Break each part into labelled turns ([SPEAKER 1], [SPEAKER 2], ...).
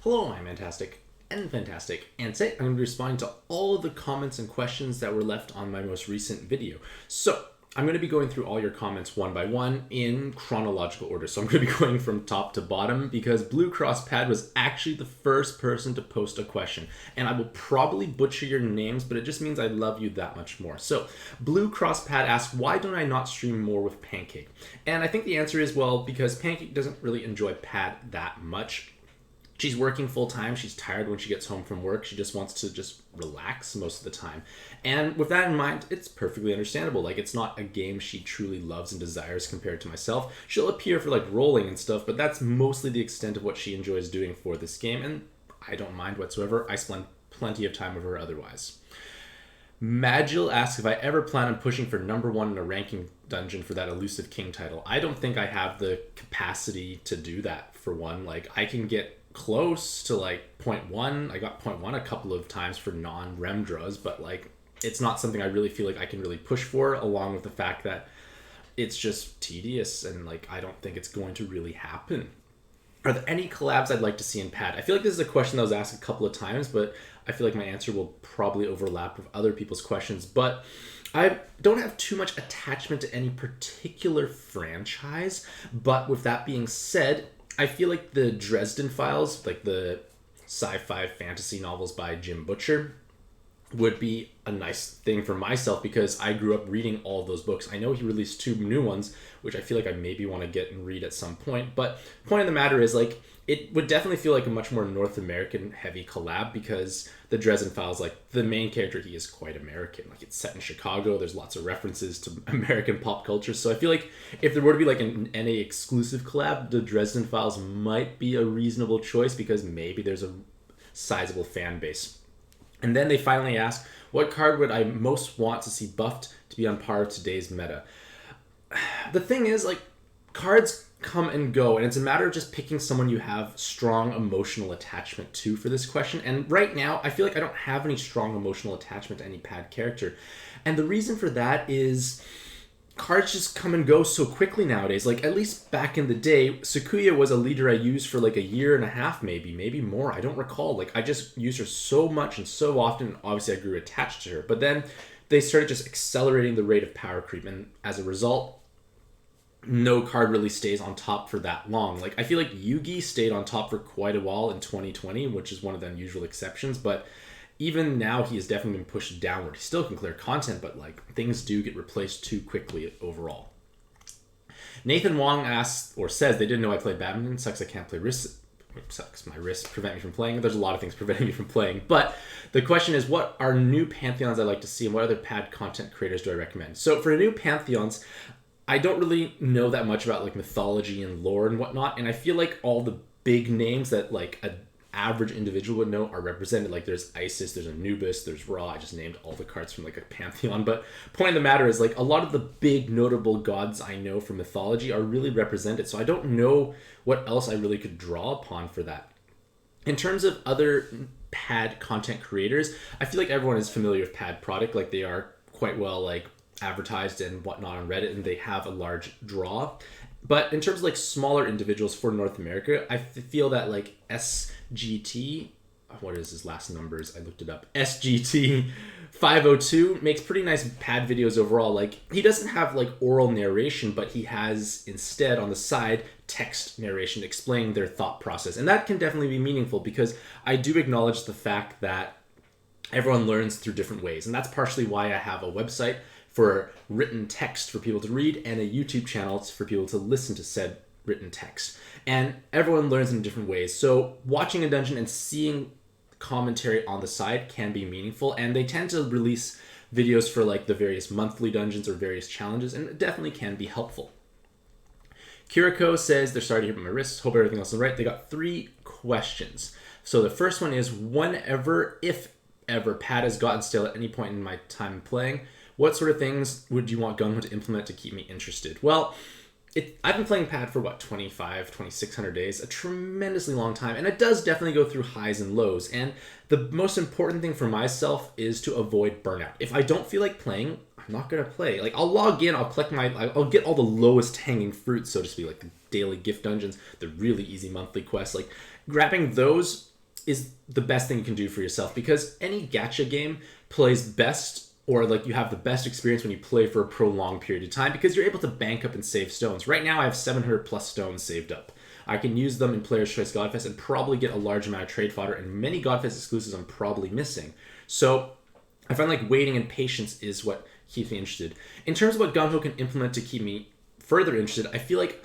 [SPEAKER 1] Hello, I'm Fantastic and Fantastic, and today I'm going to be responding to all of the comments and questions that were left on my most recent video. So, I'm going to be going through all your comments one by one in chronological order. So I'm going to be going from top to bottom because Blue Cross Pad was actually the first person to post a question. And I will probably butcher your names, but it just means I love you that much more. So Blue Cross Pad asked, why don't I not stream more with Pancake? And I think the answer is, well, because Pancake doesn't really enjoy Pad that much. She's working full time. She's tired when she gets home from work. She just wants to just relax most of the time. And with that in mind, it's perfectly understandable. Like, it's not a game she truly loves and desires compared to myself. She'll appear for like rolling and stuff, but that's mostly the extent of what she enjoys doing for this game. And I don't mind whatsoever. I spend plenty of time with her otherwise. Magil asks if I ever plan on pushing for #1 in a ranking dungeon for that elusive king title. I don't think I have the capacity to do that, for one. Like, I can get close to like 0.1. I got 0.1 a couple of times for non-rem draws, but like, it's not something I really feel like I can really push for, along with the fact that it's just tedious and like, I don't think it's going to really happen. Are there any collabs I'd like to see in Pad? I feel like this is a question that was asked a couple of times, but I feel like my answer will probably overlap with other people's questions. But I don't have too much attachment to any particular franchise. But with that being said, I feel like the Dresden Files, like the sci-fi fantasy novels by Jim Butcher, would be a nice thing for myself because I grew up reading all of those books. I know he released 2 new ones, which I feel like I maybe want to get and read at some point. But the point of the matter is, like, it would definitely feel like a much more North American heavy collab because the Dresden Files, like, the main character, he is quite American. Like, it's set in Chicago. There's lots of references to American pop culture. So I feel like if there were to be like an NA exclusive collab, the Dresden Files might be a reasonable choice because maybe there's a sizable fan base. And then they finally ask, what card would I most want to see buffed to be on par with today's meta? The thing is, like, cards come and go, and it's a matter of just picking someone you have strong emotional attachment to for this question. And right now, I feel like I don't have any strong emotional attachment to any Pad character. And the reason for that is cards just come and go so quickly nowadays. Like, at least back in the day, Sakuya was a leader I used for like a year and a half, maybe more. I don't recall. Like, I just used her so much and so often. Obviously, I grew attached to her. But then they started just accelerating the rate of power creep. And as a result, no card really stays on top for that long. Like, I feel like Yugi stayed on top for quite a while in 2020, which is one of the unusual exceptions. But even now, he has definitely been pushed downward. He still can clear content, but like, things do get replaced too quickly overall. Nathan Wong asks, or says, they didn't know I played badminton. Sucks I can't play wrist. Sucks, my wrists prevent me from playing. There's a lot of things preventing me from playing. But the question is, what are new pantheons I'd like to see, and what other Pad content creators do I recommend? So for new pantheons, I don't really know that much about like mythology and lore and whatnot, and I feel like all the big names that like a average individual would know are represented. Like, there's Isis, there's Anubis, there's Ra. I just named all the cards from like a pantheon. But point of the matter is, like, a lot of the big notable gods I know from mythology are really represented. So I don't know what else I really could draw upon for that. In terms of other Pad content creators, I feel like everyone is familiar with Pad product. Like, they are quite well like advertised and whatnot on Reddit, and they have a large draw. But in terms of like smaller individuals for North America, I feel that like SGT, what is his last numbers? I looked it up. SGT 502 makes pretty nice Pad videos overall. Like, he doesn't have like oral narration, but he has instead on the side text narration explaining their thought process. And that can definitely be meaningful because I do acknowledge the fact that everyone learns through different ways. And that's partially why I have a website for written text for people to read and a YouTube channel for people to listen to said written text. And everyone learns in different ways. So watching a dungeon and seeing commentary on the side can be meaningful. And they tend to release videos for like the various monthly dungeons or various challenges, and it definitely can be helpful. Kiriko says, they're sorry to hear about my wrists. Hope everything else is right. They got 3 questions. So the first one is, whenever, if ever, Pad has gotten stale at any point in my time playing, what sort of things would you want Gung Ho to implement to keep me interested? Well, I've been playing Pad for, 2,600 days, a tremendously long time, and it does definitely go through highs and lows, and the most important thing for myself is to avoid burnout. If I don't feel like playing, I'm not going to play. Like, I'll log in, I'll get all the lowest hanging fruit, so to speak, like the daily gift dungeons, the really easy monthly quests. Like, grabbing those is the best thing you can do for yourself, because any gacha game plays best, or like you have the best experience when you play for a prolonged period of time, because you're able to bank up and save stones. Right now I have 700 plus stones saved up. I can use them in Player's Choice Godfest and probably get a large amount of trade fodder, and many Godfest exclusives I'm probably missing. So I find like waiting and patience is what keeps me interested. In terms of what Gung Ho can implement to keep me further interested, I feel like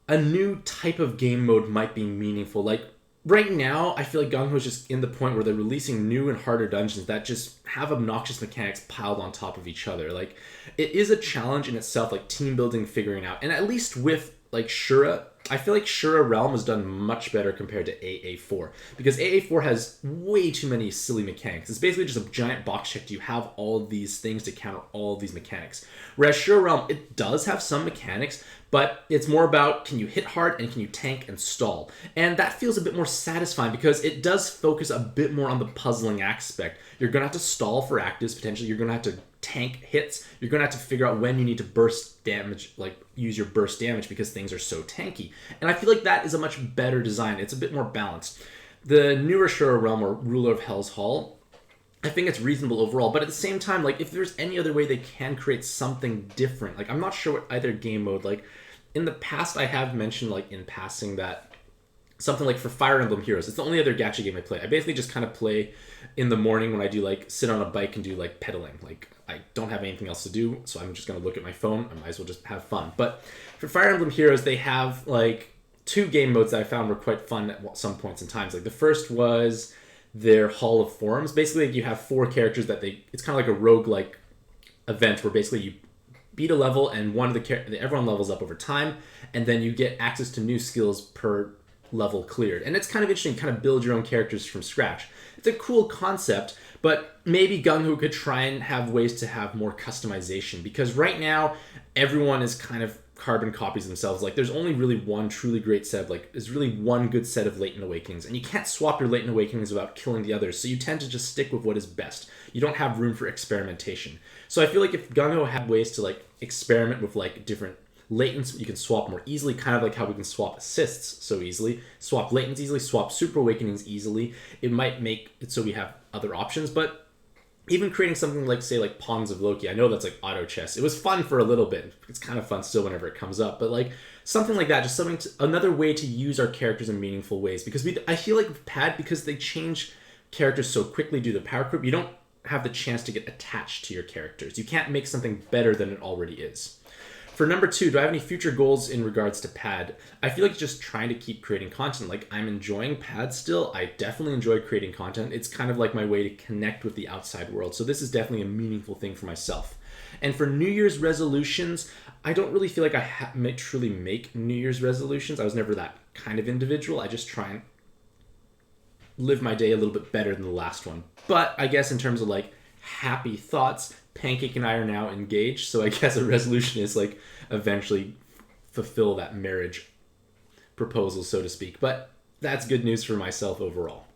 [SPEAKER 1] a new type of game mode might be meaningful. Like right now, I feel like Gung Ho is just in the point where they're releasing new and harder dungeons that just have obnoxious mechanics piled on top of each other. Like, it is a challenge in itself, like team building, figuring out. And at least with like Shura, I feel like Shura Realm has done much better compared to AA4, because AA4 has way too many silly mechanics. It's basically just a giant box check. Do you have all of these things to counter all of these mechanics? Whereas Shura Realm, it does have some mechanics, but it's more about, can you hit hard and can you tank and stall? And that feels a bit more satisfying because it does focus a bit more on the puzzling aspect. You're going to have to stall for actives, potentially. You're going to have to tank hits. You're going to have to figure out when you need to burst damage, like use your burst damage, because things are so tanky. And I feel like that is a much better design. It's a bit more balanced. The newer Shura Realm, or Ruler of Hell's Hall, I think it's reasonable overall, but at the same time, like, if there's any other way they can create something different, like, I'm not sure what either game mode, like, in the past I have mentioned, like, in passing, that something like for Fire Emblem Heroes, it's the only other gacha game I play. I basically just kind of play in the morning when I do, like, sit on a bike and do, like, pedaling. Like, I don't have anything else to do, so I'm just going to look at my phone. I might as well just have fun. But for Fire Emblem Heroes, they have, like, 2 game modes that I found were quite fun at some points in times. Like, the first was their Hall of Forums. Basically, like, you have 4 characters that it's kind of like a roguelike event where basically you beat a level and everyone levels up over time, and then you get access to new skills per level cleared. And it's kind of interesting to kind of build your own characters from scratch. It's a cool concept, but maybe Gung Ho could try and have ways to have more customization, because right now everyone is kind of carbon copies themselves. Like, there's only really one truly great set of, like, there's really one good set of Latent Awakenings, and you can't swap your Latent Awakenings without killing the others, so you tend to just stick with what is best. You don't have room for experimentation. So I feel like if Gung Ho had ways to, like, experiment with, like, different latents, you can swap more easily, kind of like how we can swap assists so easily, swap latents easily, swap super awakenings easily. It might make it so we have other options. But even creating something like, say, like Pawns of Loki, I know that's like auto chess. It was fun for a little bit. It's kind of fun still whenever it comes up, but like something like that, just another way to use our characters in meaningful ways. Because I feel like with Pad, because they change characters so quickly due to the power creep, you don't have the chance to get attached to your characters. You can't make something better than it already is. For number 2, do I have any future goals in regards to Pad? I feel like just trying to keep creating content. Like, I'm enjoying Pad still. I definitely enjoy creating content. It's kind of like my way to connect with the outside world. So this is definitely a meaningful thing for myself. And for New Year's resolutions, I don't really feel like I truly make New Year's resolutions. I was never that kind of individual. I just try and live my day a little bit better than the last one. But I guess in terms of like happy thoughts, Pancake and I are now engaged, so I guess a resolution is like eventually fulfill that marriage proposal, so to speak. But that's good news for myself overall.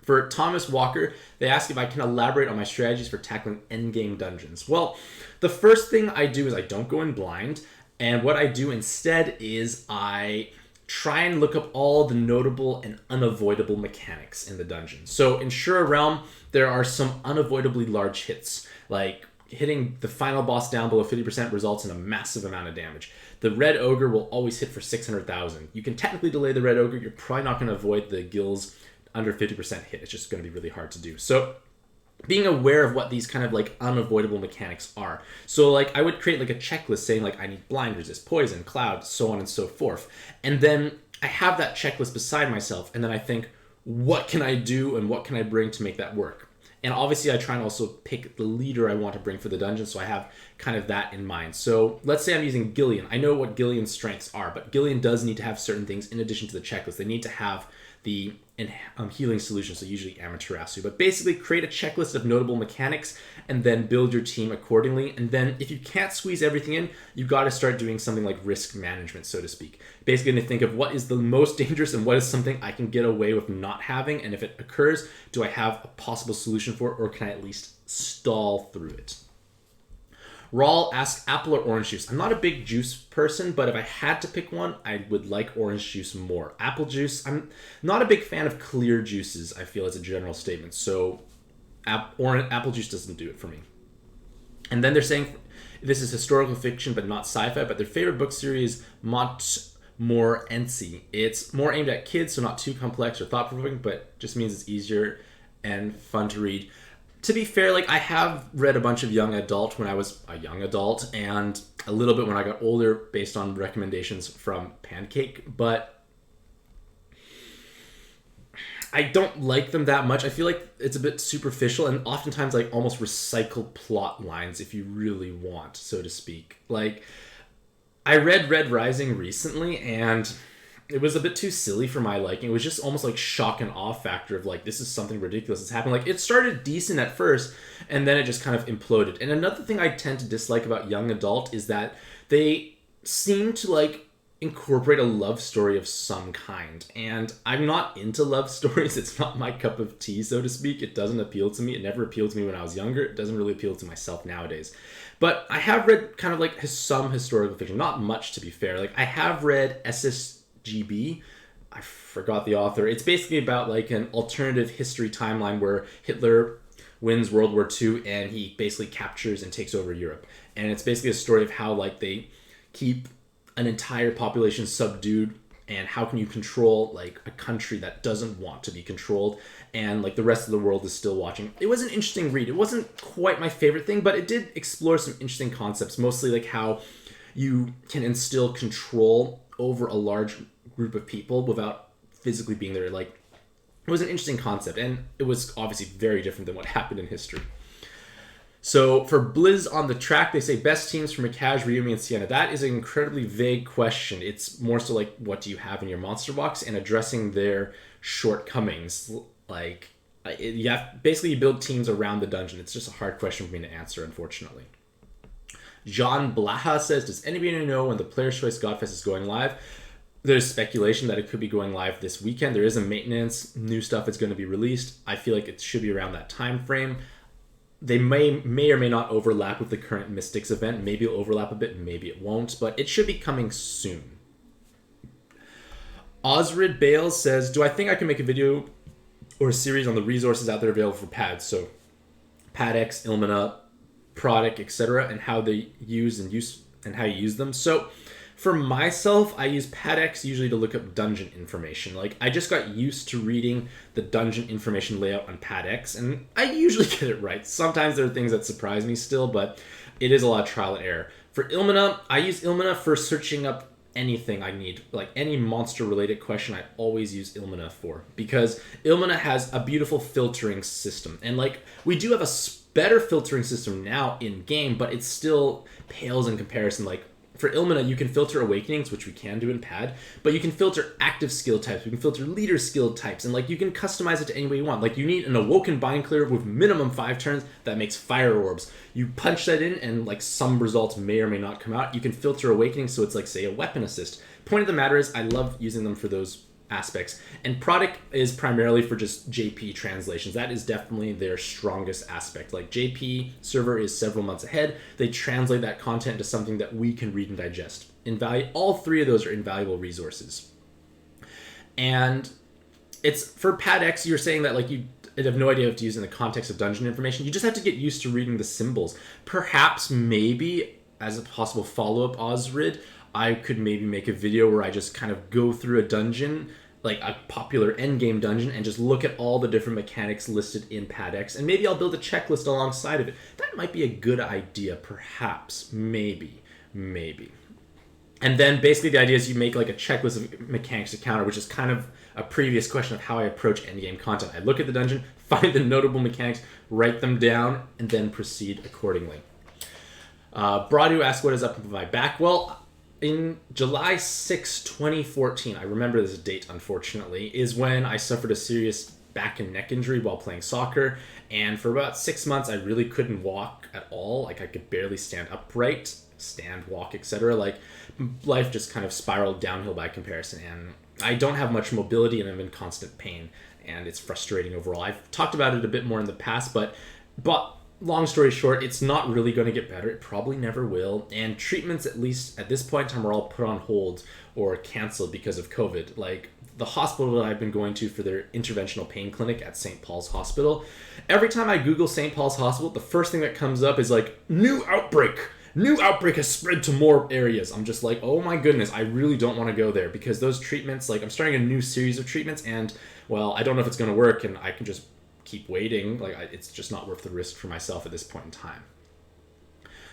[SPEAKER 1] For Thomas Walker, they ask if I can elaborate on my strategies for tackling endgame dungeons. Well, the first thing I do is I don't go in blind, and what I do instead is I try and look up all the notable and unavoidable mechanics in the dungeon. So in Shura Realm, there are some unavoidably large hits, like hitting the final boss down below 50% results in a massive amount of damage. The Red Ogre will always hit for 600,000. You can technically delay the Red Ogre. You're probably not going to avoid the gills under 50% hit. It's just going to be really hard to do. So being aware of what these kind of like unavoidable mechanics are. So like I would create like a checklist saying like I need blind, resist, poison, cloud, so on and so forth. And then I have that checklist beside myself, and then I think, what can I do and what can I bring to make that work? And obviously I try and also pick the leader I want to bring for the dungeon, so I have kind of that in mind. So let's say I'm using Gillian. I know what Gillian's strengths are, but Gillian does need to have certain things in addition to the checklist. They need to have the healing solutions, so usually Amaterasu. But basically create a checklist of notable mechanics and then build your team accordingly. And then if you can't squeeze everything in, you've got to start doing something like risk management, so to speak. Basically going to think of what is the most dangerous and what is something I can get away with not having. And if it occurs, do I have a possible solution for it, or can I at least stall through it? Rawl asks apple or orange juice. I'm not a big juice person, but if I had to pick one, I would like orange juice more. Apple juice, I'm not a big fan of clear juices, I feel, as a general statement. So apple juice doesn't do it for me. And then they're saying this is historical fiction, but not sci-fi, but their favorite book series, Montmorency. It's more aimed at kids, so not too complex or thought-provoking, but just means it's easier and fun to read. To be fair, like, I have read a bunch of young adult when I was a young adult, and a little bit when I got older based on recommendations from Pancake, but I don't like them that much. I feel like it's a bit superficial and oftentimes like almost recycled plot lines if you really want, so to speak. Like, I read Red Rising recently and it was a bit too silly for my liking. It was just almost like shock and awe factor of like, this is something ridiculous that's happening. Like, it started decent at first and then it just kind of imploded. And another thing I tend to dislike about young adult is that they seem to like incorporate a love story of some kind. And I'm not into love stories. It's not my cup of tea, so to speak. It doesn't appeal to me. It never appealed to me when I was younger. It doesn't really appeal to myself nowadays. But I have read kind of like some historical fiction. Not much, to be fair. Like, I have read SSGB. I forgot the author. It's basically about like an alternative history timeline where Hitler wins World War II and he basically captures and takes over Europe. And it's basically a story of how like they keep an entire population subdued and how can you control like a country that doesn't want to be controlled and like the rest of the world is still watching. It was an interesting read. It wasn't quite my favorite thing, but it did explore some interesting concepts, mostly like how you can instill control over a large group of people without physically being there. Like, it was an interesting concept and it was obviously very different than what happened in history. So for Blizz on the Track, they say best teams for Mikaj, Ryumi, and Sienna. That is an incredibly vague question. It's more so like, what do you have in your monster box and addressing their shortcomings. Like, you have basically you build teams around the dungeon. It's just a hard question for me to answer, unfortunately. John Blaha says, does anybody know when the Player's Choice Godfest is going live? There's speculation that it could be going live this weekend. There is a maintenance, new stuff that's going to be released. I feel like it should be around that time frame. They may or may not overlap with the current Mystics event. Maybe it'll overlap a bit, maybe it won't, but it should be coming soon. Osrid Bales says, do I think I can make a video or a series on the resources out there available for pads? So PadX, Ilmina, Product, etc., and how they use and how you use them. So for myself, I use PadX usually to look up dungeon information. Like, I just got used to reading the dungeon information layout on PadX, and I usually get it right. Sometimes there are things that surprise me still, but it is a lot of trial and error. For Ilmina, I use Ilmina for searching up anything I need. Like, any monster-related question, I always use Ilmina for, because Ilmina has a beautiful filtering system. And, like, we do have a better filtering system now in-game, but it still pales in comparison. Like, for Ilmina, you can filter awakenings, which we can do in Pad, but you can filter active skill types, you can filter leader skill types, and like you can customize it to any way you want. Like, you need an awoken bind clear with minimum 5 turns that makes fire orbs. You punch that in and like some results may or may not come out. You can filter awakenings, so it's like, say, a weapon assist. Point of the matter is, I love using them for those aspects. And Product is primarily for just JP translations. That is definitely their strongest aspect. Like, JP server is several months ahead. They translate that content to something that we can read and digest. All 3 of those are invaluable resources. And it's for PadX, you're saying that like you have no idea what to use in the context of dungeon information. You just have to get used to reading the symbols. Perhaps, maybe, as a possible follow-up, Osrid, I could maybe make a video where I just kind of go through a dungeon, like a popular endgame dungeon, and just look at all the different mechanics listed in PadX, and maybe I'll build a checklist alongside of it. That might be a good idea, perhaps. Maybe. And then basically the idea is you make like a checklist of mechanics to counter, which is kind of a previous question of how I approach endgame content. I look at the dungeon, find the notable mechanics, write them down, and then proceed accordingly. Bradu asked, what is up with my back? Well, in July 6, 2014, I remember this date, unfortunately, is when I suffered a serious back and neck injury while playing soccer. And for about 6 months, I really couldn't walk at all. Like, I could barely stand upright, stand, walk, etc. Like, life just kind of spiraled downhill by comparison. And I don't have much mobility and I'm in constant pain. And it's frustrating overall. I've talked about it a bit more in the past, but long story short, it's not really going to get better. It probably never will. And treatments, at least at this point in time, are all put on hold or canceled because of COVID. Like the hospital that I've been going to for their interventional pain clinic at St. Paul's Hospital, every time I Google St. Paul's Hospital, the first thing that comes up is like, new outbreak. New outbreak has spread to more areas. I'm just like, oh my goodness, I really don't want to go there because those treatments, like I'm starting a new series of treatments and, well, I don't know if it's going to work and I can just keep waiting. Like it's just not worth the risk for myself at this point in time.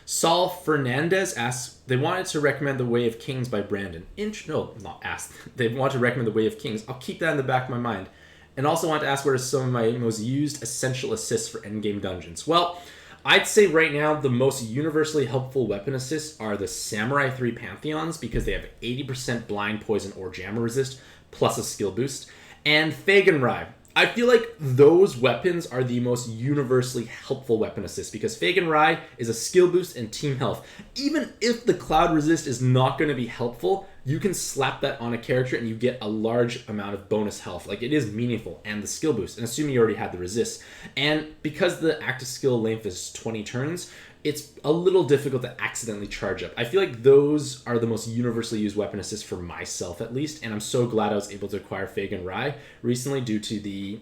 [SPEAKER 1] Saul Fernandez asks, they wanted to recommend The Way of Kings by Brandon. They want to recommend The Way of Kings. I'll keep that in the back of my mind. And also want to ask what are some of my most used essential assists for endgame dungeons. Well, I'd say right now the most universally helpful weapon assists are the Samurai 3 Pantheons because they have 80% blind, poison, or jammer resist, plus a skill boost. And Fagan Rai. I feel like those weapons are the most universally helpful weapon assist because Fagan Rai is a skill boost and team health. Even if the cloud resist is not going to be helpful, you can slap that on a character and you get a large amount of bonus health. Like it is meaningful, and the skill boost, and assuming you already had the resist. And because the active skill length is 20 turns, it's a little difficult to accidentally charge up. I feel like those are the most universally used weapon assists for myself, at least, and I'm so glad I was able to acquire Fagan Rai recently due to the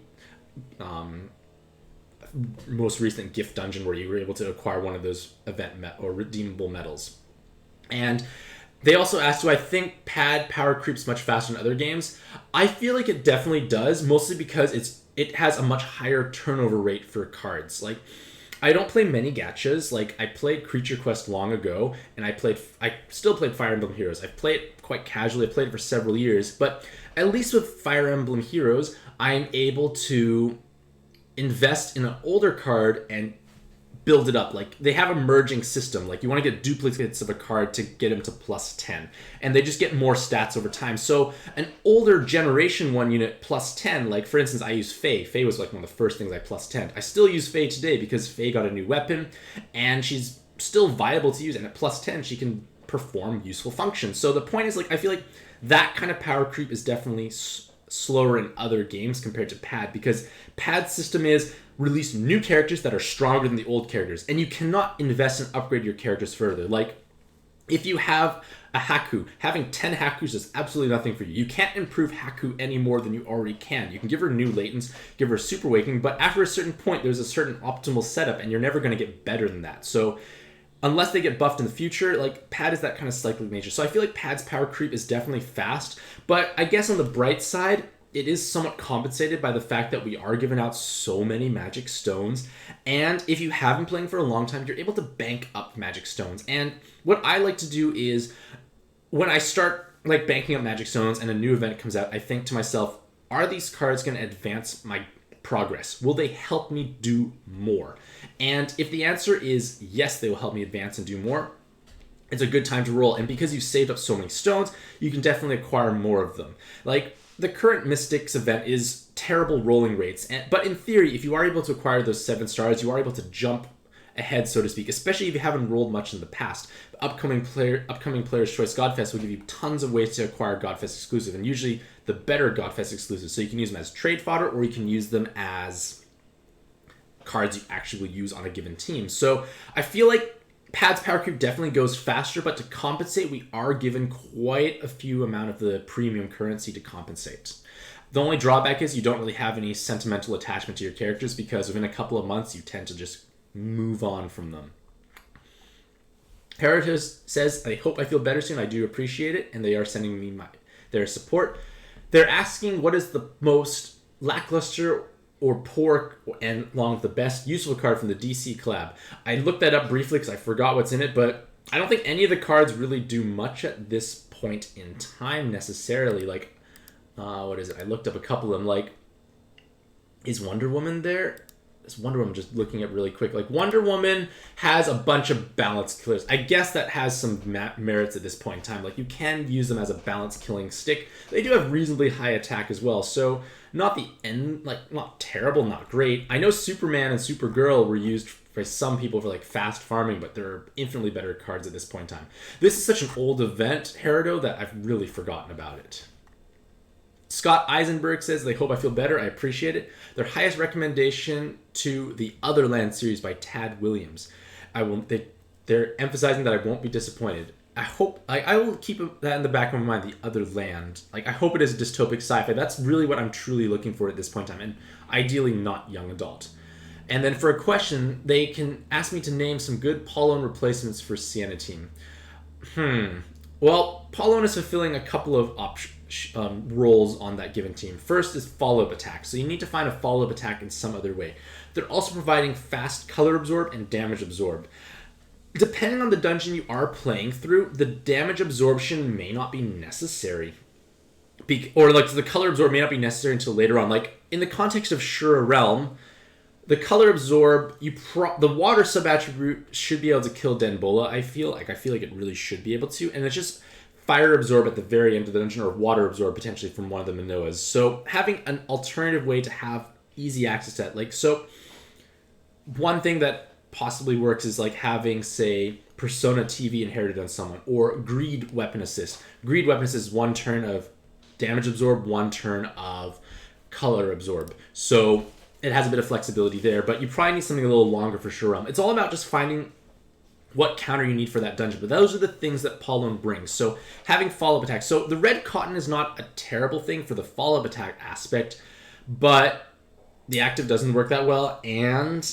[SPEAKER 1] most recent gift dungeon where you were able to acquire one of those or redeemable medals. And they also asked, do I think pad power creeps much faster in other games? I feel like it definitely does, mostly because it has a much higher turnover rate for cards. Like, I don't play many gachas. Like, I played Creature Quest long ago, and I still played Fire Emblem Heroes. I've played it quite casually. I played it for several years, but at least with Fire Emblem Heroes, I'm able to invest in an older card and build it up. Like, they have a merging system. Like, you want to get duplicates of a card to get them to plus 10, and they just get more stats over time. So an older generation 1 unit plus 10, like for instance, I use Faye. Faye was like one of the first things I plus 10. I still use Faye today because Faye got a new weapon and she's still viable to use, and at plus 10 she can perform useful functions. So the point is, like, I feel like that kind of power creep is definitely slower in other games compared to pad, because pad system is release new characters that are stronger than the old characters, and you cannot invest and upgrade your characters further. Like, if you have a Haku, having 10 Hakus is absolutely nothing for you. You can't improve Haku any more than you already can. You can give her new latents, give her super waking, but after a certain point, there's a certain optimal setup, and you're never going to get better than that. So unless they get buffed in the future, like, pad is that kind of cyclic nature. So I feel like pad's power creep is definitely fast, but I guess on the bright side, it is somewhat compensated by the fact that we are giving out so many magic stones, and if you have been playing for a long time, you're able to bank up magic stones. And what I like to do is, when I start like banking up magic stones and a new event comes out, I think to myself, are these cards going to advance my progress? Will they help me do more? And if the answer is yes, they will help me advance and do more, it's a good time to roll. And because you've saved up so many stones, you can definitely acquire more of them. Like, the current Mystics event is terrible rolling rates, but in theory, if you are able to acquire those 7 stars, you are able to jump ahead, so to speak, especially if you haven't rolled much in the past. The upcoming Player's Choice Godfest will give you tons of ways to acquire Godfest exclusive, and usually the better Godfest exclusive, so you can use them as trade fodder, or you can use them as cards you actually use on a given team. So I feel like pad's power creep definitely goes faster, but to compensate, we are given quite a few amount of the premium currency to compensate. The only drawback is you don't really have any sentimental attachment to your characters, because within a couple of months, you tend to just move on from them. Heritage says, I hope I feel better soon. I do appreciate it, and they are sending me their support. They're asking what is the most lackluster or poor and along with the best useful card from the DC collab. I looked that up briefly because I forgot what's in it, but I don't think any of the cards really do much at this point in time necessarily. Like, what is it? I looked up a couple of them. Like, is Wonder Woman there? Is Wonder Woman, just looking at really quick. Like, Wonder Woman has a bunch of balance killers. I guess that has some merits at this point in time. Like, you can use them as a balance killing stick. They do have reasonably high attack as well. So not the end, like, not terrible, not great. I know Superman and Supergirl were used by some people for like fast farming, but there are infinitely better cards at this point in time. This is such an old event, Herado, that I've really forgotten about it. Scott Eisenberg says, they hope I feel better. I appreciate it. Their highest recommendation to the Other Land series by Tad Williams. They're emphasizing that I won't be disappointed. I will keep that in the back of my mind, the Other Land. Like, I hope it is a dystopic sci-fi. That's really what I'm truly looking for at this point in time. And ideally not young adult. And then for a question, they can ask me to name some good Paulone replacements for Sienna Team. Well, Paulone is fulfilling a couple of roles on that given team. First is follow-up attack. So you need to find a follow-up attack in some other way. They're also providing fast color absorb and damage absorb. Depending on the dungeon you are playing through, the damage absorption may not be necessary. Or like the color absorb may not be necessary until later on. Like in the context of Shura Realm, the color absorb, the water sub-attribute should be able to kill Denbola, I feel like it really should be able to. And it's just fire absorb at the very end of the dungeon, or water absorb potentially from one of the Minoas. So having an alternative way to have easy access to that. Like, so one thing that possibly works is like having, say, Persona TV inherited on someone, or Greed Weapon Assist. Greed Weapon Assist is 1 turn of damage absorb, 1 turn of color absorb. So it has a bit of flexibility there, but you probably need something a little longer for sure. It's all about just finding what counter you need for that dungeon. But those are the things that Paulone brings. So having follow-up attack. So the red cotton is not a terrible thing for the follow-up attack aspect, but the active doesn't work that well, and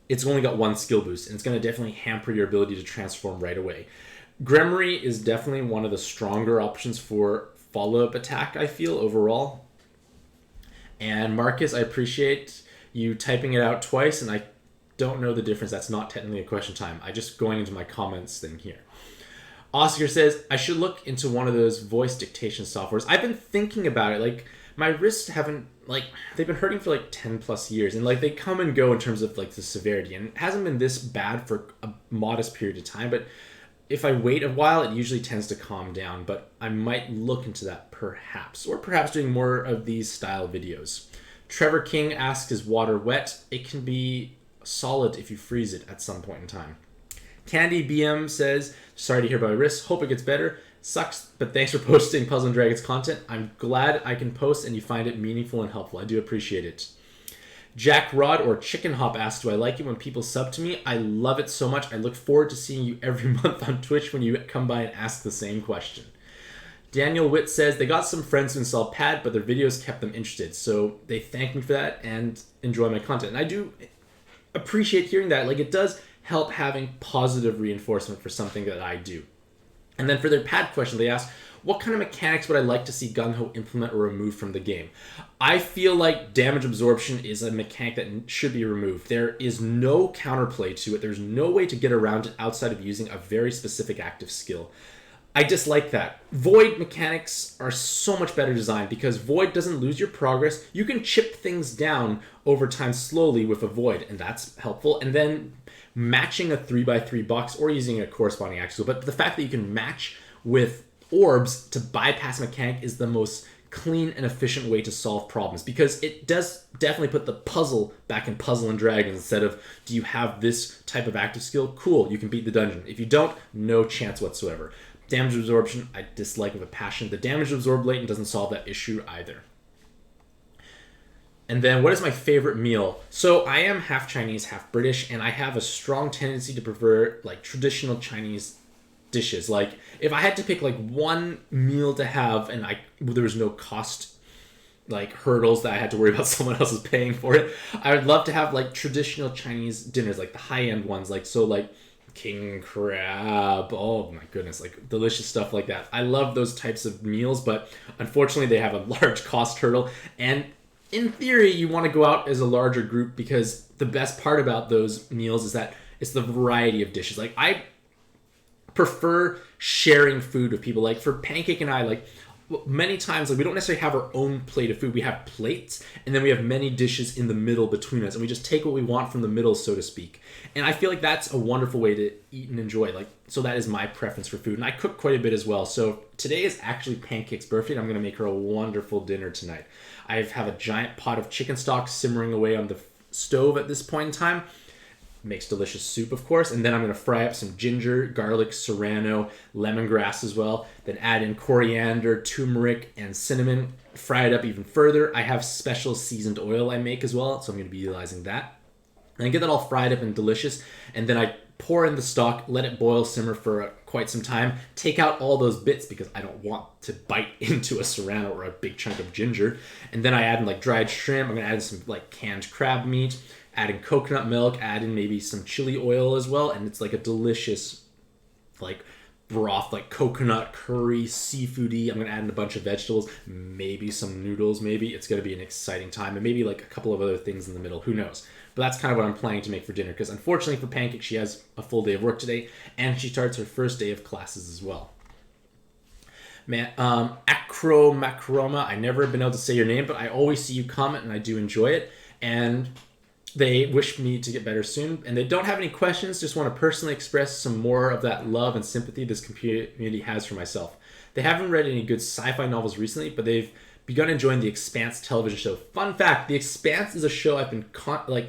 [SPEAKER 1] it's only got 1 skill boost, and it's going to definitely hamper your ability to transform right away. Gremory is definitely one of the stronger options for follow-up attack, I feel, overall. And Marcus, I appreciate you typing it out twice, and I don't know the difference. That's not technically a question time. I just going into my comments thing here. Oscar says, I should look into one of those voice dictation softwares. I've been thinking about it. Like, my wrists haven't, like, they've been hurting for like 10 plus years, and like they come and go in terms of like the severity, and it hasn't been this bad for a modest period of time, but if I wait a while, it usually tends to calm down. But I might look into that perhaps, or perhaps doing more of these style videos. Trevor King asks, is water wet? It can be solid if you freeze it at some point in time. Candy BM says, sorry to hear about my wrist. Hope it gets better. Sucks, but thanks for posting Puzzle & Dragons content. I'm glad I can post and you find it meaningful and helpful. I do appreciate it. Jack Rod or Chicken Hop asks, do I like it when people sub to me? I love it so much. I look forward to seeing you every month on Twitch when you come by and ask the same question. Daniel Witt says, they got some friends who installed Pad, but their videos kept them interested. So they thank me for that and enjoy my content. And I do appreciate hearing that. Like, it does help having positive reinforcement for something that I do. And then for their Pad question, they ask, what kind of mechanics would I like to see Gung-Ho implement or remove from the game? I feel like damage absorption is a mechanic that should be removed. There is no counterplay to it. There's no way to get around it outside of using a very specific active skill. I dislike that. Void mechanics are so much better designed because Void doesn't lose your progress. You can chip things down over time slowly with a Void, and that's helpful. And then matching a 3x3 box or using a corresponding action skill. But the fact that you can match with orbs to bypass mechanic is the most clean and efficient way to solve problems, because it does definitely put the puzzle back in Puzzle and Dragons instead of, do you have this type of active skill? Cool, you can beat the dungeon. If you don't, no chance whatsoever. Damage absorption, I dislike with a passion. The damage absorb latent doesn't solve that issue either. And then, what is my favorite meal? So I am half Chinese, half British, and I have a strong tendency to prefer like traditional Chinese dishes. Like, if I had to pick like one meal to have, and there was no cost like hurdles that I had to worry about someone else is paying for it, I would love to have like traditional Chinese dinners, like the high-end ones, like king crab, oh my goodness, like delicious stuff like that. I love those types of meals, but unfortunately they have a large cost hurdle, and in theory you want to go out as a larger group, because the best part about those meals is that it's the variety of dishes. Like, I prefer sharing food with people. Like for Pancake and I, like many times, like we don't necessarily have our own plate of food. We have plates, and then we have many dishes in the middle between us, and we just take what we want from the middle, so to speak. And I feel like that's a wonderful way to eat and enjoy. Like, so that is my preference for food, and I cook quite a bit as well. So today is actually Pancake's birthday, and I'm going to make her a wonderful dinner tonight. I have a giant pot of chicken stock simmering away on the stove at this point in time. makes delicious soup, of course. And then I'm going to fry up some ginger, garlic, serrano, lemongrass as well. Then add in coriander, turmeric, and cinnamon. Fry it up even further. I have special seasoned oil I make as well, so I'm going to be utilizing that. And I get that all fried up and delicious. And then I pour in the stock, let it boil, simmer for quite some time. Take out all those bits because I don't want to bite into a serrano or a big chunk of ginger. And then I add in like dried shrimp. I'm going to add in some like canned crab meat. Add in coconut milk. Add in maybe some chili oil as well. And it's like a delicious like broth, like coconut curry, seafoody. I'm going to add in a bunch of vegetables, maybe some noodles, maybe. It's going to be an exciting time. And maybe like a couple of other things in the middle. Who knows? But that's kind of what I'm planning to make for dinner, because unfortunately for Pancake, she has a full day of work today, and she starts her first day of classes as well. Man, Acromacroma, I never have been able to say your name, but I always see you comment, and I do enjoy it. And they wish me to get better soon, and they don't have any questions, just want to personally express some more of that love and sympathy this community has for myself. They haven't read any good sci-fi novels recently, but they've begun enjoying The Expanse television show. Fun fact, The Expanse is a show I've been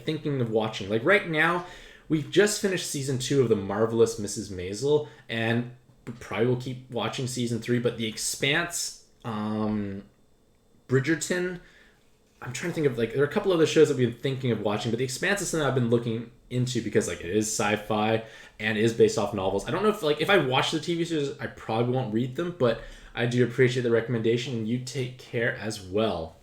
[SPEAKER 1] thinking of watching. Like right now, we've just finished season 2 of The Marvelous Mrs. Maisel, and we probably will keep watching season 3, but The Expanse, Bridgerton, I'm trying to think of, like, there are a couple other shows that we've been thinking of watching, but The Expanse is something I've been looking into because, like, it is sci-fi and is based off novels. I don't know if I watch the TV series, I probably won't read them, but I do appreciate the recommendation, and you take care as well.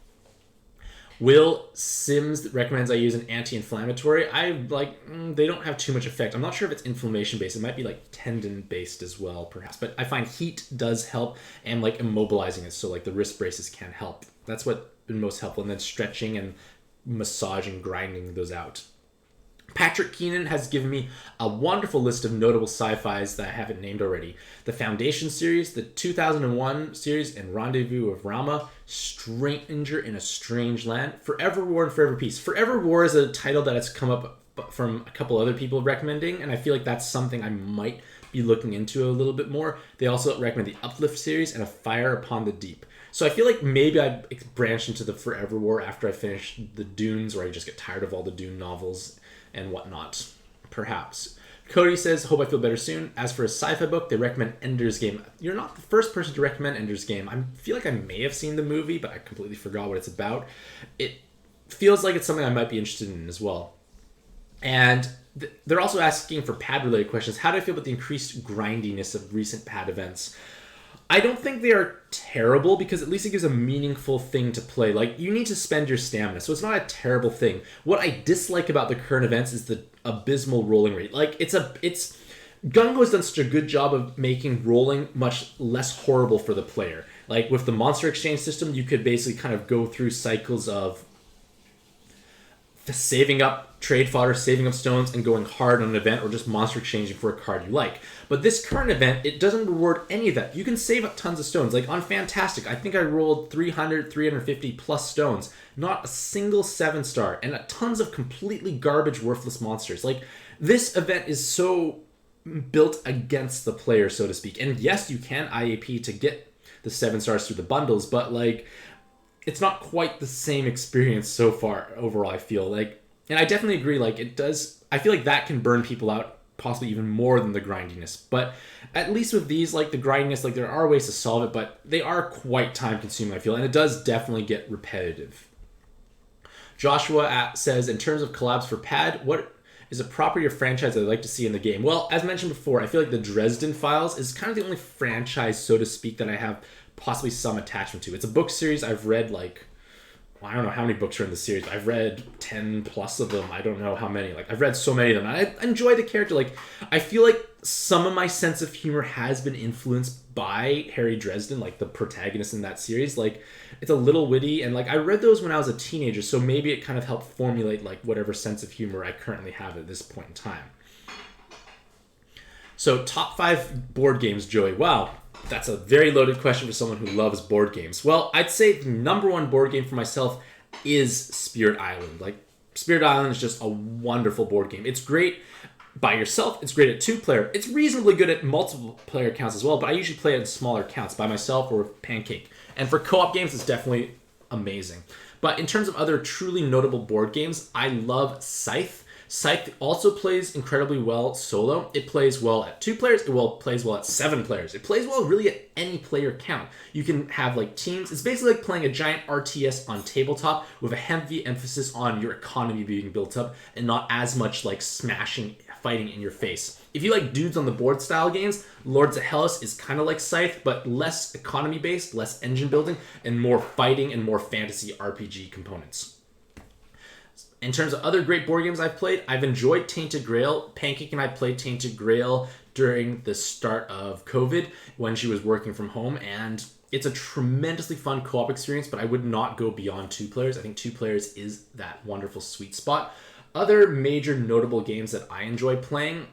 [SPEAKER 1] Will Sims recommends I use an anti-inflammatory. They don't have too much effect. I'm not sure if it's inflammation-based. It might be, like, tendon-based as well, perhaps. But I find heat does help, and, like, immobilizing it, so, like, the wrist braces can help. That's what's been most helpful, and then stretching and massaging, grinding those out. Patrick Keenan has given me a wonderful list of notable sci-fis that I haven't named already. The Foundation series, the 2001 series, and Rendezvous of Rama, Stranger in a Strange Land, Forever War, and Forever Peace. Forever War is a title that has come up from a couple other people recommending, and I feel like that's something I might be looking into a little bit more. They also recommend the Uplift series and A Fire Upon the Deep. So I feel like maybe I'd branch into the Forever War after I finish the Dunes, or I just get tired of all the Dune novels and whatnot, perhaps. Cody says, hope I feel better soon. As for a sci-fi book, they recommend Ender's Game. You're not the first person to recommend Ender's Game. I feel like I may have seen the movie, but I completely forgot what it's about. It feels like it's something I might be interested in as well. And they're also asking for pad-related questions. How do I feel about the increased grindiness of recent pad events? I don't think they are terrible, because at least it gives a meaningful thing to play. Like, you need to spend your stamina, so it's not a terrible thing. What I dislike about the current events is the abysmal rolling rate. Like, Gungo has done such a good job of making rolling much less horrible for the player. Like, with the monster exchange system, you could basically kind of go through cycles of saving up trade fodder, saving up stones, and going hard on an event, or just monster exchanging for a card you like. But this current event, it doesn't reward any of that. You can save up tons of stones. Like on Fantastic, I think I rolled 300, 350 plus stones. Not a single 7-star, and tons of completely garbage, worthless monsters. Like, this event is so built against the player, so to speak. And yes, you can IAP to get the 7 stars through the bundles, but like, it's not quite the same experience so far overall, I feel like. And I definitely agree, like, it does, I feel like that can burn people out possibly even more than the grindiness. But at least with these, like, the grindiness, like, there are ways to solve it, but they are quite time consuming, I feel, and it does definitely get repetitive. Joshua says, in terms of collabs for pad, what is a property or franchise I'd like to see in the game? Well, as mentioned before, I feel like the Dresden Files is kind of the only franchise, so to speak, that I have possibly some attachment to. It's a book series I've read, like, I don't know how many books are in the series, but I've read 10 plus of them. I don't know how many. Like, I've read so many of them. I enjoy the character. Like, I feel like some of my sense of humor has been influenced by Harry Dresden, like the protagonist in that series. Like, it's a little witty, and like, I read those when I was a teenager, so maybe it kind of helped formulate like whatever sense of humor I currently have at this point in time. So, top 5 board games, Joey. Wow. That's a very loaded question for someone who loves board games. Well, I'd say the number one board game for myself is Spirit Island. Like, Spirit Island is just a wonderful board game. It's great by yourself. It's great at 2-player. It's reasonably good at multiple player counts as well, but I usually play it in smaller counts by myself or with Pancake. And for co-op games, it's definitely amazing. But in terms of other truly notable board games, I love Scythe. Scythe also plays incredibly well solo. It plays well at 2 players. It plays well at 7 players. It plays well really at any player count. You can have like teams. It's basically like playing a giant RTS on tabletop with a heavy emphasis on your economy being built up and not as much like smashing, fighting in your face. If you like dudes on the board style games, Lords of Hellas is kind of like Scythe, but less economy based, less engine building, and more fighting and more fantasy RPG components. In terms of other great board games I've played, I've enjoyed Tainted Grail. Pancake and I played Tainted Grail during the start of COVID when she was working from home, and it's a tremendously fun co-op experience, but I would not go beyond 2 players. I think 2 players is that wonderful sweet spot. Other major notable games that I enjoy playing,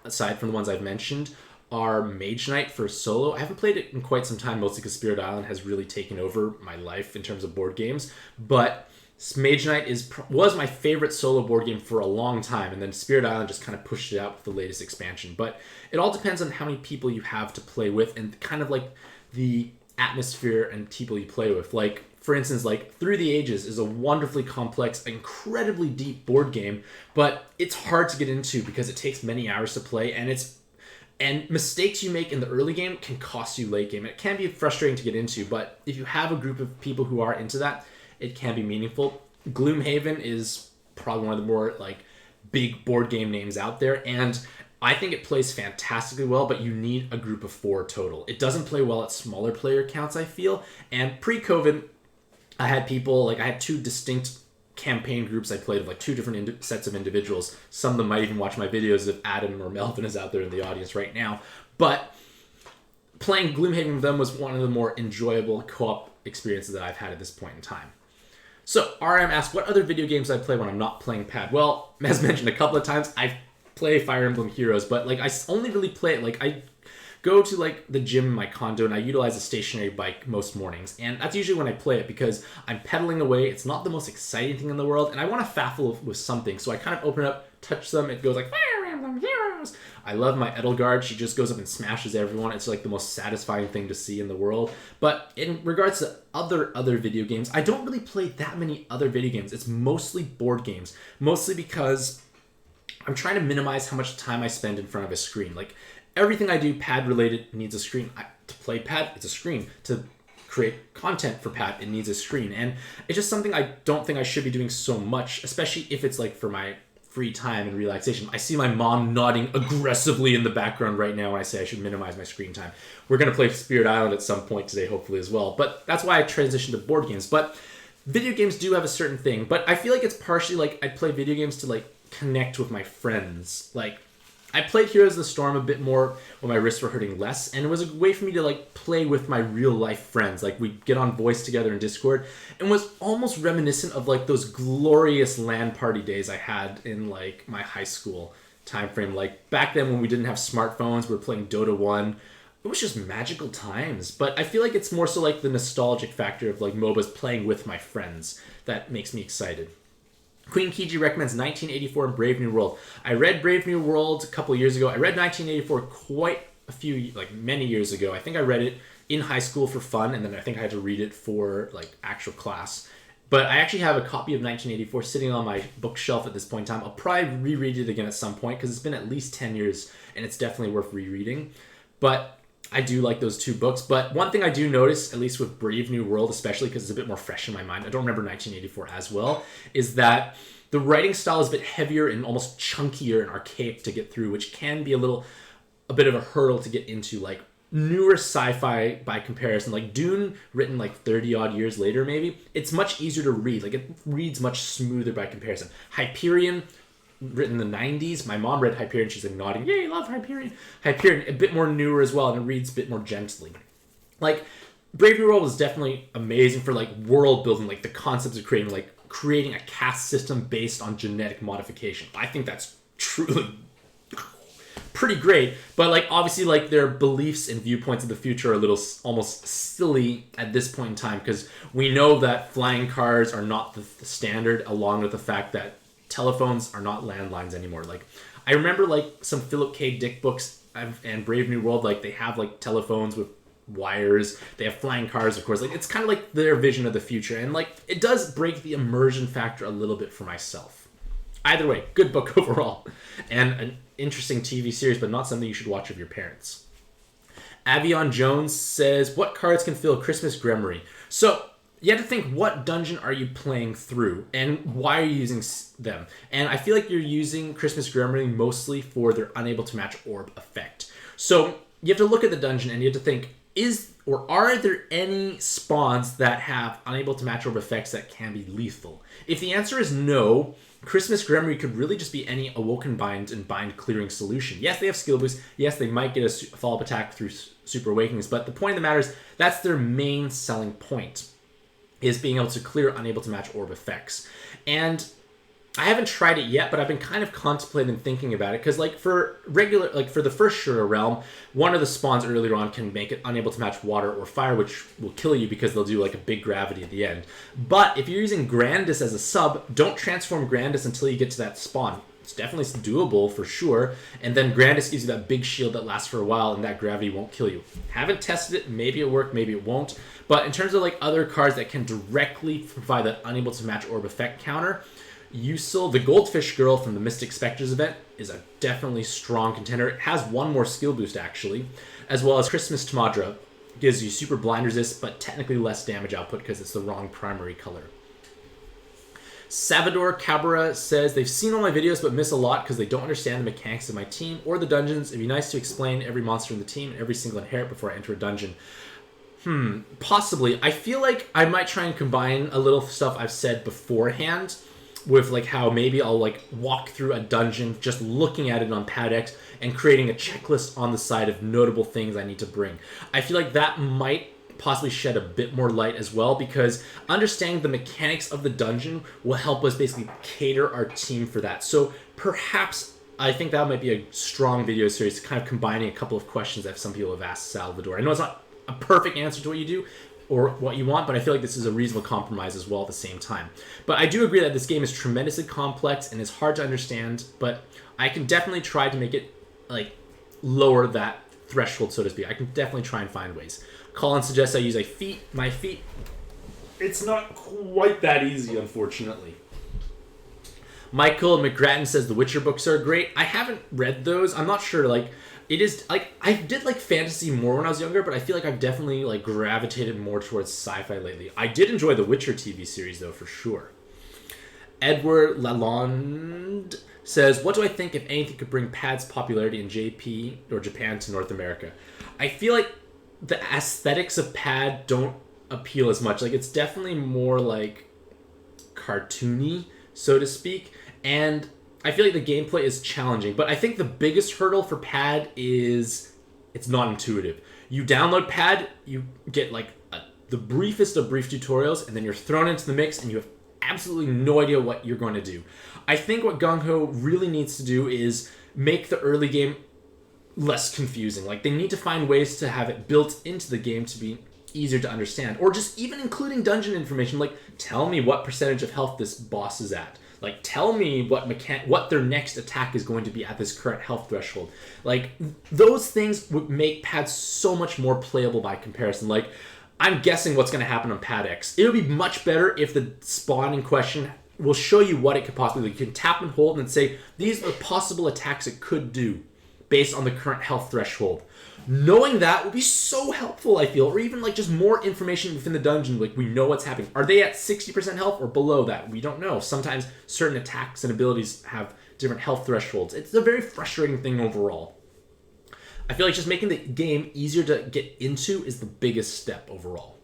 [SPEAKER 1] aside from the ones I've mentioned, are Mage Knight for solo. I haven't played it in quite some time, mostly because Spirit Island has really taken over my life in terms of board games, but Mage Knight was my favorite solo board game for a long time, and then Spirit Island just kind of pushed it out with the latest expansion. But it all depends on how many people you have to play with and kind of like the atmosphere and people you play with. Like, for instance, like Through the Ages is a wonderfully complex, incredibly deep board game, but it's hard to get into because it takes many hours to play, and mistakes you make in the early game can cost you late game. It can be frustrating to get into, but if you have a group of people who are into that, it can be meaningful. Gloomhaven is probably one of the more like big board game names out there, and I think it plays fantastically well, but you need a group of 4 total. It doesn't play well at smaller player counts, I feel. And pre-COVID, I had 2 distinct campaign groups I played with, like 2 different sets of individuals. Some of them might even watch my videos if Adam or Melvin is out there in the audience right now. But playing Gloomhaven with them was one of the more enjoyable co-op experiences that I've had at this point in time. So, RM asked, what other video games I play when I'm not playing pad? Well, as mentioned a couple of times, I play Fire Emblem Heroes, but like I only really play it, like I go to like the gym in my condo and I utilize a stationary bike most mornings, and that's usually when I play it because I'm pedaling away. It's not the most exciting thing in the world, and I want to faffle with something, so I kind of open it up, touch them, it goes like Fire Emblem Heroes. I love my Edelgard. She just goes up and smashes everyone. It's like the most satisfying thing to see in the world. But in regards to other video games, I don't really play that many other video games. It's mostly board games, mostly because I'm trying to minimize how much time I spend in front of a screen. Like, everything I do pad related needs a screen. To play pad, it's a screen. To create content for pad, it needs a screen. And it's just something I don't think I should be doing so much, especially if it's like for my free time and relaxation. I see my mom nodding aggressively in the background right now when I say I should minimize my screen time. We're going to play Spirit Island at some point today, hopefully, as well. But that's why I transitioned to board games. But video games do have a certain thing. But I feel like it's partially like I play video games to like connect with my friends. Like, I played Heroes of the Storm a bit more when my wrists were hurting less, and it was a way for me to like play with my real life friends. Like, we'd get on voice together in Discord, and was almost reminiscent of like those glorious LAN party days I had in like my high school time frame. Like, back then when we didn't have smartphones, we were playing Dota 1. It was just magical times. But I feel like it's more so like the nostalgic factor of like MOBAs playing with my friends that makes me excited. Queen Kiji recommends 1984 and Brave New World. I read Brave New World a couple years ago. I read 1984 many years ago. I think I read it in high school for fun, and then I think I had to read it for like actual class. But I actually have a copy of 1984 sitting on my bookshelf at this point in time. I'll probably reread it again at some point because it's been at least 10 years, and it's definitely worth rereading. But I do like those 2 books. But one thing I do notice, at least with Brave New World, especially because it's a bit more fresh in my mind, I don't remember 1984 as well, is that the writing style is a bit heavier and almost chunkier and archaic to get through, which can be a bit of a hurdle to get into. Like, newer sci-fi by comparison, like Dune, written like 30 odd years later maybe, it's much easier to read. Like, it reads much smoother by comparison. Hyperion, written in the 90s. My mom read Hyperion. She's like nodding, yay, love Hyperion. Hyperion, a bit more newer as well, and it reads a bit more gently. Like, Brave New World was definitely amazing for like world building, like the concepts of creating a caste system based on genetic modification. I think that's truly pretty great, but like obviously like their beliefs and viewpoints of the future are a little almost silly at this point in time, because we know that flying cars are not the standard, along with the fact that telephones are not landlines anymore. Like, I remember like some Philip K. Dick books and Brave New World, like they have like telephones with wires, they have flying cars, of course. Like, it's kind of like their vision of the future, and like it does break the immersion factor a little bit for myself. Either way, good book overall. And an interesting TV series, but not something you should watch with your parents. Avion Jones says, what cards can fill Christmas Gremmery? So, you have to think, what dungeon are you playing through, and why are you using them? And I feel like you're using Christmas Gremmery mostly for their unable to match orb effect. So, you have to look at the dungeon, and you have to think, are there any spawns that have unable to match orb effects that can be lethal? If the answer is no, Christmas Gremmery could really just be any Awoken Bind and Bind clearing solution. Yes, they have skill boosts. Yes, they might get a follow-up attack through Super Awakenings, but the point of the matter is that's their main selling point, is being able to clear unable to match orb effects. And I haven't tried it yet, but I've been kind of contemplating and thinking about it, because for the first Shura realm, one of the spawns earlier on can make it unable to match water or fire, which will kill you because they'll do like a big gravity at the end. But if you're using Grandis as a sub, don't transform Grandis until you get to that spawn. It's definitely doable for sure, and then Grandis gives you that big shield that lasts for a while, and that gravity won't kill you. Haven't tested it, maybe it worked, maybe it won't, but in terms of like other cards that can directly provide that unable to match orb effect counter, Yusil, the Goldfish Girl from the Mystic Spectres event, is a definitely strong contender. It has one more skill boost, actually, as well as Christmas Tamadra. Gives you super blind resist, but technically less damage output because it's the wrong primary color. Salvador Cabrera says, they've seen all my videos but miss a lot because they don't understand the mechanics of my team or the dungeons. It'd be nice to explain every monster in the team and every single inherit before I enter a dungeon. Possibly. I feel like I might try and combine a little stuff I've said beforehand with like how maybe I'll like walk through a dungeon just looking at it on Pad X and creating a checklist on the side of notable things I need to bring. I feel like that might possibly shed a bit more light as well, because understanding the mechanics of the dungeon will help us basically cater our team for that. So perhaps I think that might be a strong video series, kind of combining a couple of questions that some people have asked Salvador. I know it's not a perfect answer to what you do or what you want, but I feel like this is a reasonable compromise as well at the same time. But I do agree that this game is tremendously complex and is hard to understand, but I can definitely try to make it like lower that threshold, so to speak. I can definitely try and find ways. Colin suggests I use my feet. It's not quite that easy, unfortunately. Michael McGrattan says the Witcher books are great. I haven't read those. I'm not sure, like, it is, like, I did like fantasy more when I was younger, but I feel like I've definitely, like, gravitated more towards sci-fi lately. I did enjoy the Witcher TV series, though, for sure. Edward Lalonde says, what do I think, if anything, could bring PAD's popularity in JP or Japan to North America? I feel like the aesthetics of Pad don't appeal as much. Like, it's definitely more, like, cartoony, so to speak, and I feel like the gameplay is challenging, but I think the biggest hurdle for Pad is it's not intuitive. You download Pad, you get like the briefest of brief tutorials, and then you're thrown into the mix and you have absolutely no idea what you're going to do. I think what Gung Ho really needs to do is make the early game less confusing. Like, they need to find ways to have it built into the game to be easier to understand, or just even including dungeon information, like tell me what percentage of health this boss is at. Like, tell me what their next attack is going to be at this current health threshold. Like, those things would make Pad so much more playable by comparison. Like, I'm guessing what's going to happen on Pad X. It would be much better if the spawn in question will show you what it could possibly do. You can tap and hold and say, these are possible attacks it could do based on the current health threshold. Knowing that would be so helpful, I feel, or even like just more information within the dungeon. Like, we know what's happening. Are they at 60% health or below that? We don't know. Sometimes certain attacks and abilities have different health thresholds. It's a very frustrating thing overall. I feel like just making the game easier to get into is the biggest step overall.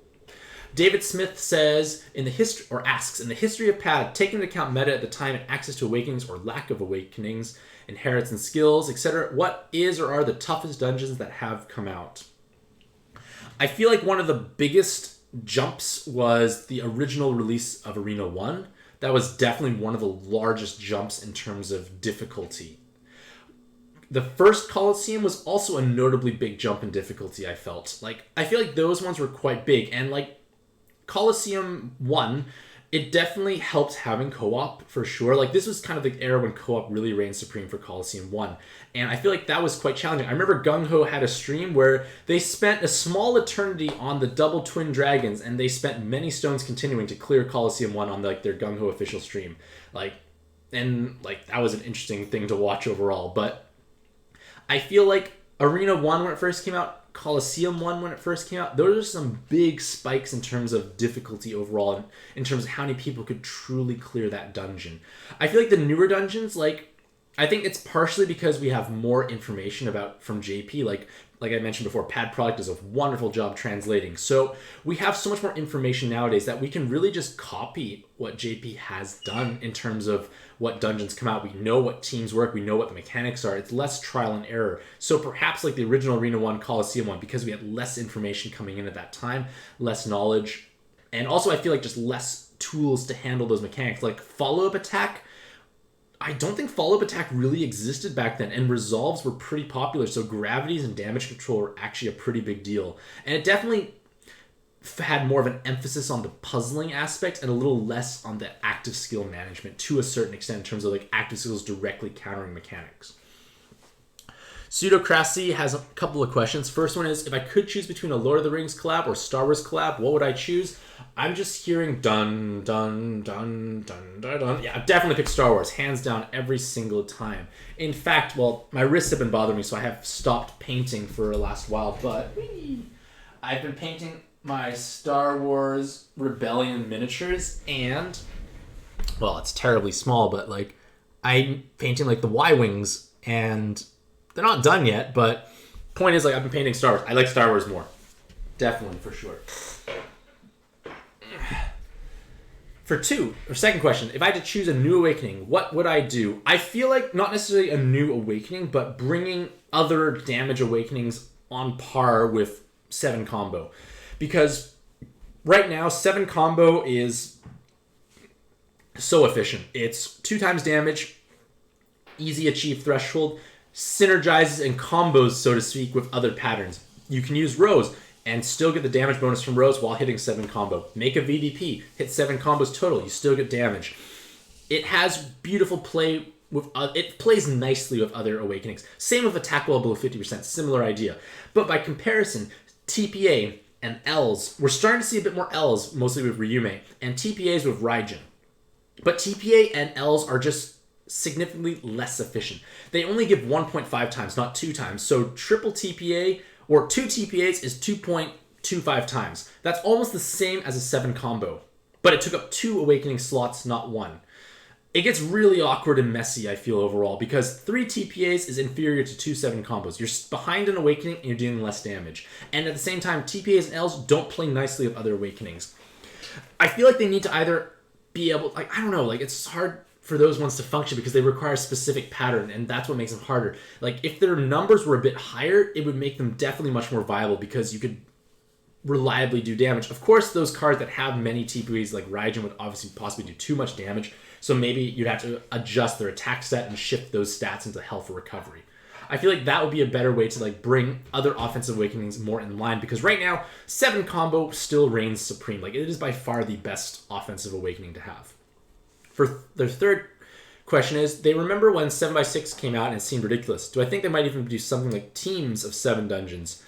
[SPEAKER 1] David Smith says, in the history of Pad, taking into account meta at the time and access to awakenings or lack of awakenings, inherits and skills, etc., what is or are the toughest dungeons that have come out? I feel like one of the biggest jumps was the original release of Arena 1. That was definitely one of the largest jumps in terms of difficulty. The first Colosseum was also a notably big jump in difficulty, I felt. Like, I feel like those ones were quite big, and like Colosseum 1, it definitely helped having co-op for sure. Like, this was kind of the era when co-op really reigned supreme for Colosseum 1. And I feel like that was quite challenging. I remember Gung Ho had a stream where they spent a small eternity on the double twin dragons, and they spent many stones continuing to clear Colosseum 1 on like their Gung Ho official stream. Like, and like that was an interesting thing to watch overall. But I feel like Arena 1 when it first came out, Coliseum 1 when it first came out, those are some big spikes in terms of difficulty overall, and in terms of how many people could truly clear that dungeon. I feel like the newer dungeons, like, I think it's partially because we have more information about from JP. Like I mentioned before, Pad Product does a wonderful job translating. So we have so much more information nowadays that we can really just copy what JP has done in terms of what dungeons come out. We know what teams work. We know what the mechanics are. It's less trial and error. So perhaps like the original Arena 1, Coliseum 1, because we had less information coming in at that time, less knowledge, and also I feel like just less tools to handle those mechanics. Like follow-up attack, I don't think follow-up attack really existed back then, and resolves were pretty popular, so gravities and damage control were actually a pretty big deal. And it definitely had more of an emphasis on the puzzling aspect and a little less on the active skill management to a certain extent in terms of like active skills directly countering mechanics. Pseudocracy has a couple of questions. First one is, if I could choose between a Lord of the Rings collab or Star Wars collab, what would I choose? I'm just hearing dun, dun, dun, dun, dun, dun. Yeah, I've definitely picked Star Wars, hands down, every single time. In fact, well, my wrists have been bothering me, so I have stopped painting for the last while, but I've been painting my Star Wars Rebellion miniatures, and, well, it's terribly small, but, like, I'm painting, like, the Y-Wings, and they're not done yet, but point is, like, I've been painting Star Wars. I like Star Wars more. Definitely, for sure. Second question, if I had to choose a new awakening, what would I do? I feel like not necessarily a new awakening, but bringing other damage awakenings on par with 7 combo. Because right now, 7 combo is so efficient. It's 2 times damage, easy achieve threshold, synergizes and combos, so to speak, with other patterns. You can use Rose and still get the damage bonus from Rose while hitting 7 combo. Make a VDP, hit 7 combos total, you still get damage. It has beautiful play with, it plays nicely with other awakenings. Same with attack well below 50%, similar idea. But by comparison, TPA and Ls, we're starting to see a bit more Ls, mostly with Ryume, and TPAs with Raijin. But TPA and Ls are just significantly less efficient. They only give 1.5 times, not 2 times. So triple TPA or 2 TPAs is 2.25 times. That's almost the same as a 7 combo, but it took up 2 awakening slots, not 1. It gets really awkward and messy, I feel, overall, because 3 TPAs is inferior to 2 7 combos. You're behind an awakening and you're dealing less damage. And at the same time, TPAs and Ls don't play nicely with other awakenings. I feel like they need to either be able, like, I don't know, like, it's hard for those ones to function because they require a specific pattern, and that's what makes them harder. Like, if their numbers were a bit higher, it would make them definitely much more viable because you could reliably do damage. Of course, those cards that have many TPAs, like Raijin, would obviously possibly do too much damage, so maybe you'd have to adjust their attack stat and shift those stats into health or recovery. I feel like that would be a better way to like bring other offensive awakenings more in line, because right now, 7 combo still reigns supreme. Like, it is by far the best offensive awakening to have. For their third question is, they remember when 7x6 came out and it seemed ridiculous. Do I think they might even do something like teams of 7 dungeons?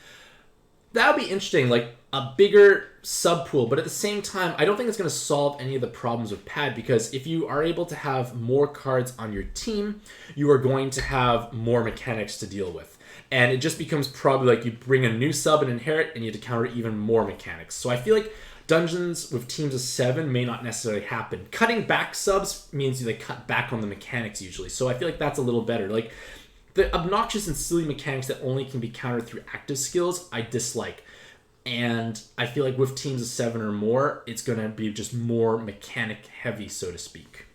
[SPEAKER 1] That would be interesting, like a bigger sub-pool, but at the same time, I don't think it's going to solve any of the problems with Pad, because if you are able to have more cards on your team, you are going to have more mechanics to deal with. And it just becomes probably like you bring a new sub and inherit, and you have to counter even more mechanics. So I feel like dungeons with teams of 7 may not necessarily happen. Cutting back subs means they cut back on the mechanics usually. So I feel like that's a little better. Like, the obnoxious and silly mechanics that only can be countered through active skills, I dislike. And I feel like with teams of 7 or more, it's going to be just more mechanic heavy, so to speak.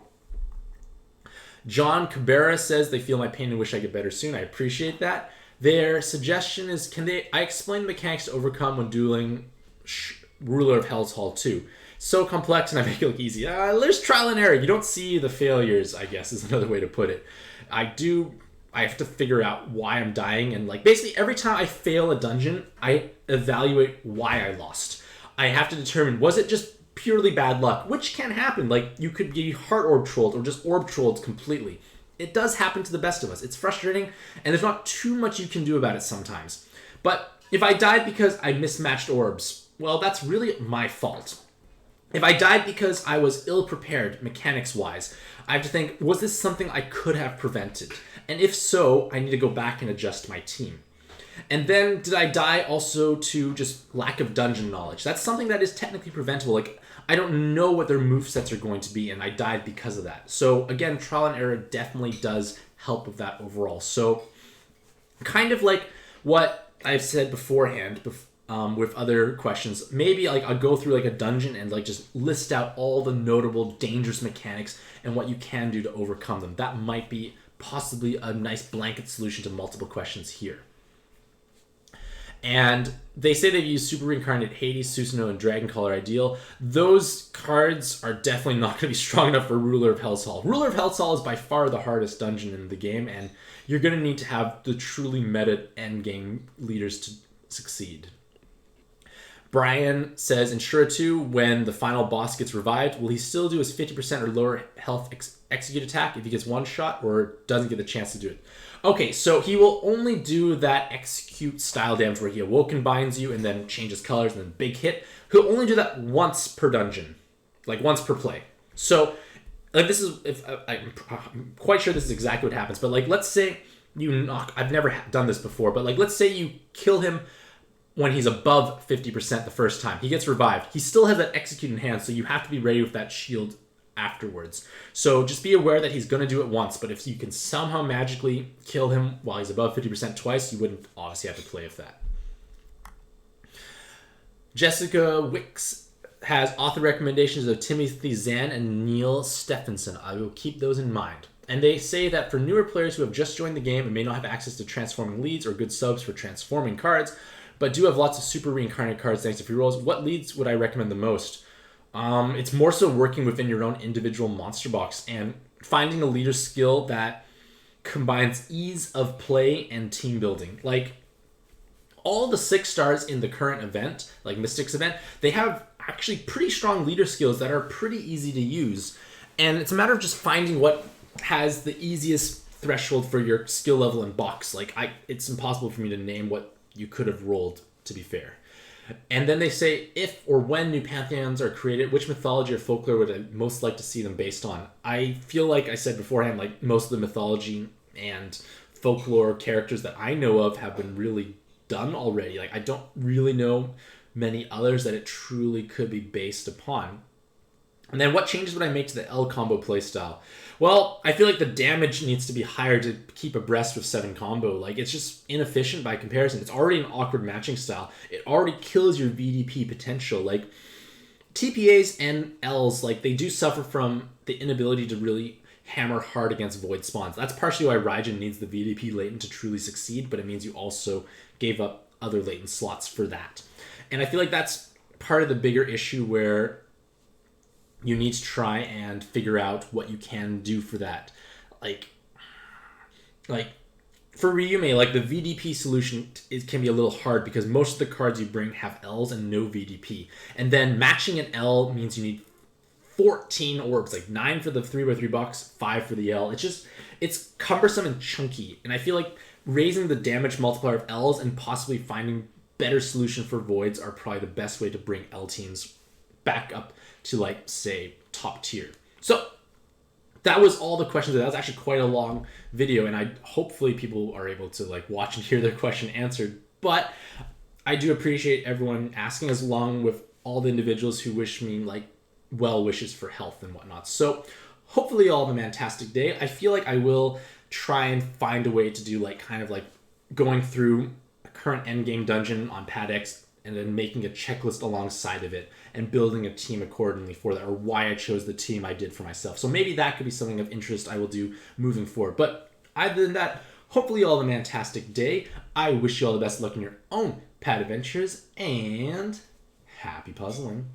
[SPEAKER 1] John Cabrera says they feel my pain and wish I get better soon. I appreciate that. Their suggestion is, I explain the mechanics to overcome when dueling Ruler of Hell's Hall 2. So complex and I make it look easy. There's trial and error. You don't see the failures, I guess, is another way to put it. I have to figure out why I'm dying, and like basically every time I fail a dungeon, I evaluate why I lost. I have to determine, was it just purely bad luck, which can happen. Like, you could be heart orb trolled or just orb trolled completely. It does happen to the best of us. It's frustrating, and there's not too much you can do about it sometimes. But if I died because I mismatched orbs, well, that's really my fault. If I died because I was ill-prepared mechanics-wise, I have to think, was this something I could have prevented? And if so, I need to go back and adjust my team. And then, did I die also to just lack of dungeon knowledge? That's something that is technically preventable. Like, I don't know what their movesets are going to be, and I died because of that. So, again, trial and error definitely does help with that overall. So, kind of like what I've said beforehand, with other questions, maybe like I'll go through like a dungeon and like just list out all the notable dangerous mechanics and what you can do to overcome them. That might be possibly a nice blanket solution to multiple questions here. And they say they've used Super Reincarnate Hades, Susanoo, and Dragon Color Ideal. Those cards are definitely not going to be strong enough for Ruler of Hell's Hall. Ruler of Hell's Hall is by far the hardest dungeon in the game, and you're going to need to have the truly meta endgame leaders to succeed. Brian says, in Shura 2, when the final boss gets revived, will he still do his 50% or lower health execute attack if he gets one shot or doesn't get the chance to do it? Okay, so he will only do that execute style damage where he awoken binds you and then changes colors and then big hit. He'll only do that once per dungeon, like once per play. So, like this is, if I'm quite sure this is exactly what happens, but like let's say you knock, I've never done this before, but like let's say you kill him when he's above 50% the first time. He gets revived. He still has that execute in hand, so you have to be ready with that shield afterwards. So just be aware that he's going to do it once, but if you can somehow magically kill him while he's above 50% twice, you wouldn't obviously have to play with that. Jessica Wicks has author recommendations of Timothy Zahn and Neil Stephenson. I will keep those in mind. And they say that for newer players who have just joined the game and may not have access to transforming leads or good subs for transforming cards, but do have lots of super reincarnated cards thanks to free rolls, what leads would I recommend the most? It's more so working within your own individual monster box and finding a leader skill that combines ease of play and team building. Like, all the 6 stars in the current event, like Mystics event, they have actually pretty strong leader skills that are pretty easy to use. And it's a matter of just finding what has the easiest threshold for your skill level in box. Like, it's impossible for me to name what you could have rolled, to be fair. And then they say, if or when new pantheons are created, which mythology or folklore would I most like to see them based on? I feel like I said beforehand, like most of the mythology and folklore characters that I know of have been really done already. Like, I don't really know many others that it truly could be based upon. And then what changes would I make to the L combo playstyle? Well, I feel like the damage needs to be higher to keep abreast with 7 combo. Like, it's just inefficient by comparison. It's already an awkward matching style. It already kills your VDP potential. Like, TPAs and Ls, like, they do suffer from the inability to really hammer hard against void spawns. That's partially why Raijin needs the VDP latent to truly succeed, but it means you also gave up other latent slots for that. And I feel like that's part of the bigger issue where you need to try and figure out what you can do for that. Like for Ryume, like the VDP solution, it can be a little hard because most of the cards you bring have Ls and no VDP. And then matching an L means you need 14 orbs, like 9 for the 3x3 box, 5 for the L. It's cumbersome and chunky. And I feel like raising the damage multiplier of Ls and possibly finding better solution for voids are probably the best way to bring L teams back up to, like, say, top tier. So that was all the questions. That was actually quite a long video, and hopefully people are able to, like, watch and hear their question answered. But I do appreciate everyone asking, as long with all the individuals who wish me, like, well wishes for health and whatnot. So hopefully you all have a fantastic day. I feel like I will try and find a way to do, like, kind of like going through a current endgame dungeon on Pad X and then making a checklist alongside of it and building a team accordingly for that, or why I chose the team I did for myself. So maybe that could be something of interest I will do moving forward. But other than that, hopefully you all have a fantastic day. I wish you all the best of luck in your own pad adventures, and happy puzzling.